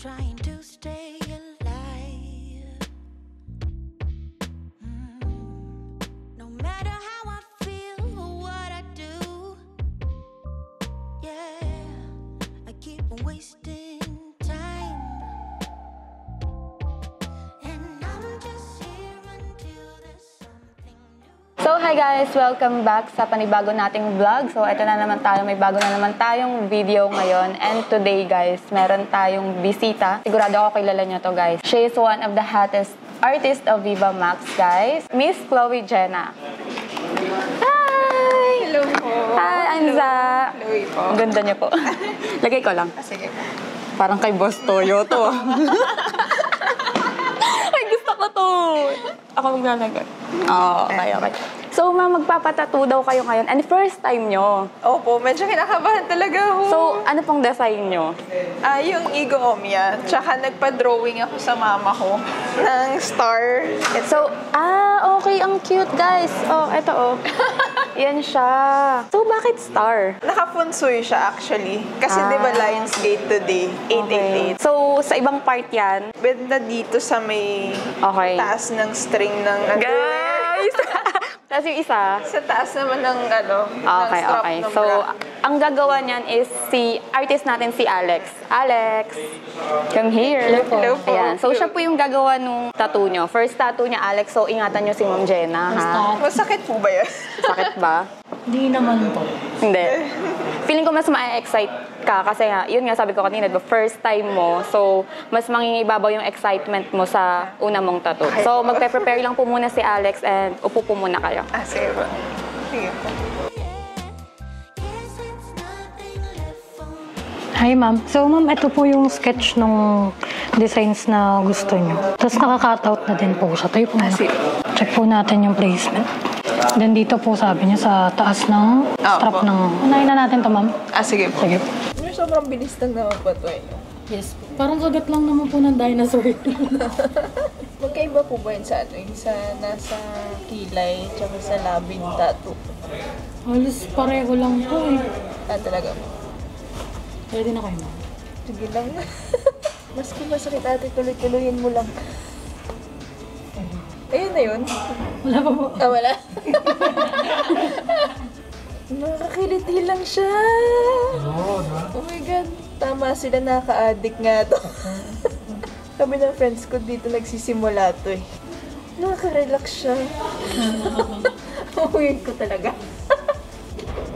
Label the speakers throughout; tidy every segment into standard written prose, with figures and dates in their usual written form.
Speaker 1: trying to stay alive. No matter how I feel or what I do, yeah, I keep on wasting time. And I'm just here until there's something new.
Speaker 2: So hi guys! Welcome back sa panibago nating vlog. So ito na naman tayo, may bago na naman tayong video ngayon. And today guys, meron tayong bisita. Sigurado ako kilala nyo to guys. She is one of the hottest artists of Viva Max guys. Miss Chloe Jenna. Hi!
Speaker 3: Hello po.
Speaker 2: Hi, Anza!
Speaker 3: Chloe po.
Speaker 2: Ang ganda niyo po. Lagay ko lang.
Speaker 3: Sige.
Speaker 2: Parang kay Boss Toyo to. Ay, gusto ko to. Ako maglalagay. Oo, okay. So, ma'am, magpapatattoo daw kayo ngayon. And first time nyo.
Speaker 3: Opo, medyo kinakabahan talaga ako.
Speaker 2: So, ano pong design nyo?
Speaker 3: Yung Igo Omia. Tsaka nagpa-drawing ako sa mama ko ng star.
Speaker 2: So, okay. Ang cute, guys. Oh, eto, oh. Yan siya. So, bakit star?
Speaker 3: Naka-funsoy siya actually. Kasi di ba Lionsgate today, 888.
Speaker 2: So, sa ibang part yan?
Speaker 3: Benda dito sa may taas ng string ng
Speaker 2: Guys! Tapos yung isa?
Speaker 3: Sa taas naman ng ng strap ng
Speaker 2: So,
Speaker 3: bra.
Speaker 2: ang gagawa niyan is si artist natin si Alex. Alex, come here.
Speaker 3: Hello po.
Speaker 2: Ayan. So, siya po yung gagawa nung tattoo nyo. First tattoo niya, Alex. So, ingatan nyo si Ma'am Jenna, ha?
Speaker 3: Masakit po ba yan?
Speaker 2: Sakit ba?
Speaker 4: Hindi naman po.
Speaker 2: Hindi. Feeling ko mas ma-excite ka kasi nga, yun nga sabi ko kanina, the first time mo. So, mas mangingibabaw yung excitement mo sa una mong tattoo. So, magpe-prepare lang po muna si Alex and upo po muna kayo.
Speaker 3: Sige po. Sige po.
Speaker 1: Yes, it's nothing left for me.
Speaker 4: Hi ma'am. So ma'am, ito po yung sketch ng designs na gusto nyo. Tapos nakaka-cutout na din po siya. Tayo po muna. Check po natin yung placement. Then dito po sabi niya sa taas ng strap ng... Unahin na natin to ma'am.
Speaker 3: Sige po.
Speaker 4: Sige po.
Speaker 3: Sobrang bilis lang naman po ito
Speaker 4: Yes po. Parang kagat lang naman po ng dinosaur.
Speaker 3: Magkaiba po ba yun sa yung sa nasa kilay tsaka sa labi ng tattoo?
Speaker 4: Halos pareho lang po eh.
Speaker 3: Talaga po.
Speaker 4: Pwede na kayo ma'am.
Speaker 3: Sige lang. Maski masakit ate, tuloy-tuloyin mo lang. Ayun na yun.
Speaker 4: Wala pa po.
Speaker 3: Wala. Nakakiliti lang siya. Oh my God. Tama sila, nakaka-addict nga to. Sabi ng friends ko dito nagsisimula to eh. Nakaka-relax siya. Uwin ko talaga.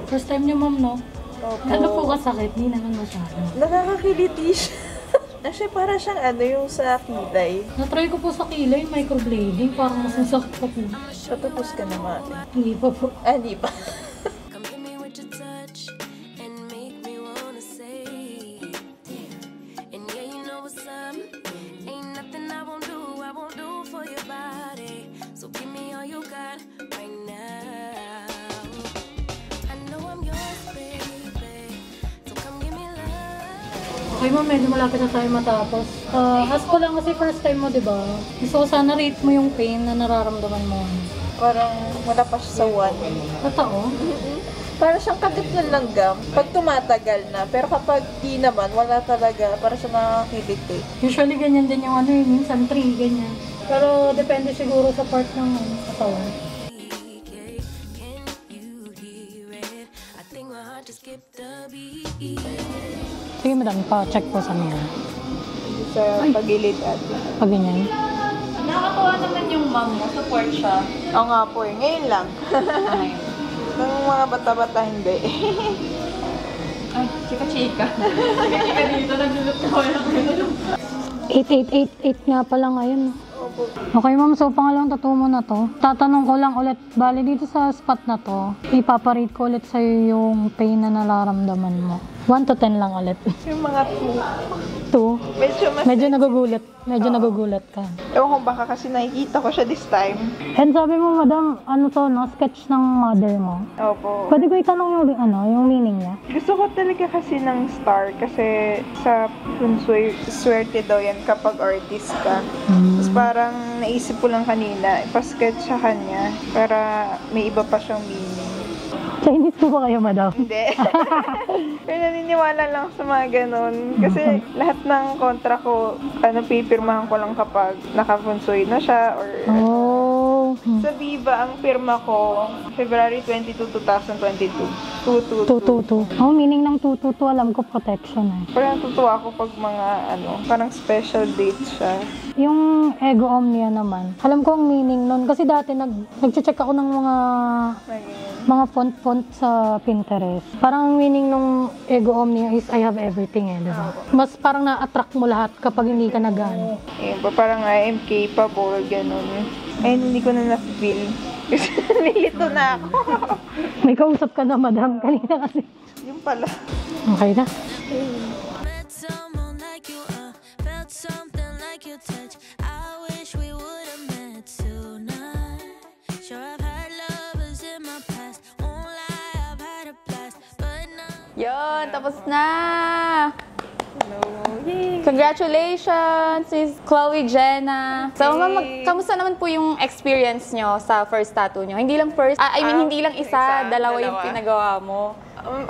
Speaker 4: First time niyo ma'am no?
Speaker 3: Opo.
Speaker 4: Ano po kasakit? Hindi naman masyado.
Speaker 3: Nakakakiliti siya. Actually, para siyang yung sa kilay.
Speaker 4: Natry ko po sa kilay, microblading. Parang mas masakit pa po.
Speaker 3: Patapos ka naman.
Speaker 4: Hindi pa po.
Speaker 3: Di pa.
Speaker 1: Come hit me with your touch and make me wanna say, damn. And yeah, you know what's up. Ain't nothing I won't do for your body. So give me all you got right now. I know I'm yours, baby. So come give me love.
Speaker 4: Okay ma'am, medyo malapit na tayo matapos. Ask ko lang kasi first time mo, di ba? Gusto ko sana rate mo yung pain na nararamdaman mo.
Speaker 3: Parang wala pa siya sa 1.
Speaker 4: Totoo?
Speaker 3: Para siyang kagat ng langgam pag tumatagal na. Pero kapag di naman, wala talaga. Para siya nakakiliti.
Speaker 4: Usually ganyan din yung minsan 3, ganyan. Pero depende siguro sa part ng katawan. Sige madam, pa-check po sa mirror.
Speaker 3: Sa pagilid ate.
Speaker 4: Pag ganyan.
Speaker 2: Nakakatuwa naman yung mom mo. Support siya.
Speaker 3: Oo nga po eh. Ngayon lang. Nung mga bata-bata hindi.
Speaker 2: Ay, chika-chika. Chika-chika dito. Naglulot ko lang.
Speaker 4: 8888 nga pala ngayon. Okay ma'am, so pangalawang tattoo mo na to. Tatanong ko lang ulit, bali dito sa spot na to, ipaparate ko ulit sa'yo yung pain na nararamdaman mo. 1 to 10 lang ulit.
Speaker 3: Yung mga
Speaker 4: 2? Medyo nagugulat. Nagugulat ka.
Speaker 3: Ewan ko baka kasi nakikita ko siya this time.
Speaker 4: And sabi mo, madam, sketch ng mother mo.
Speaker 3: Opo.
Speaker 4: Pwede ko itanong yung meaning niya?
Speaker 3: Gusto ko talaga kasi ng star kasi sa Funsoy, swerte daw yan kapag artist ka. Tapos parang naisip ko lang kanina, ipasketch sa kanya para may iba pa siyang meaning.
Speaker 4: Chinese po ba kayo, madam?
Speaker 3: Hindi. Pero naniniwala lang sa mga ganun. Kasi lahat ng kontra ko, pipirmahan ko lang kapag nakapunsoy na siya or
Speaker 4: Oh.
Speaker 3: sa Viva, ang pirma ko, February 22, 2022. 222.
Speaker 4: 222. Oh, meaning ng 222, alam ko protection eh.
Speaker 3: Parang natutuwa ako pag mga parang special date siya.
Speaker 4: Yung Ego Omnia naman, alam ko ang meaning nun. Kasi dati nag-check ako ng mga font sa Pinterest. Parang ang meaning nung Ego Omnia is I have everything eh, diba? Mas parang na-attract mo lahat kapag hindi ka nag-ano.
Speaker 3: Parang I am capable, ganun. Ayun, hindi ko na na-feel. Kasi nilito na ako.
Speaker 4: May kausap ka na, madam, kanina kasi.
Speaker 3: Yung pala.
Speaker 4: Okay na.
Speaker 1: Met someone like you, felt something like your touch. I wish we would have met tonight. Sure, I've had lovers in my past. Won't lie, I've had a blast. But now.
Speaker 2: Yun, tapos na!
Speaker 3: No. Yay!
Speaker 2: Congratulations, Miss Chloe Jenna. So, ma'am, kamusta naman po yung experience nyo sa first tattoo nyo? Hindi lang first, hindi lang isa, dalawa yung pinagawa mo.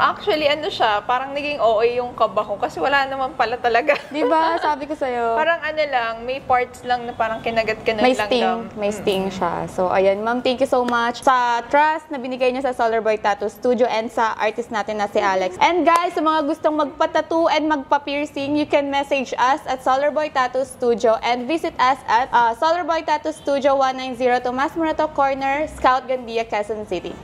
Speaker 3: Actually, siya, parang naging OA yung kaba ko kasi wala naman pala talaga.
Speaker 2: Di ba? Sabi ko sa'yo.
Speaker 3: Parang lang, may parts lang na parang kinagat ka na
Speaker 2: May
Speaker 3: lang.
Speaker 2: sting. May sting siya. So, ayan, ma'am, thank you so much sa trust na binigay niyo sa Solar Boy Tattoo Studio and sa artist natin na si Alex. And guys, sa mga gustong magpa-tattoo and magpa-piercing, you can message us at Solar Boy Tattoo Studio and visit us at Solar Boy Tattoo Studio 190 Tomas Morato Corner, Scout Gandia, Quezon City.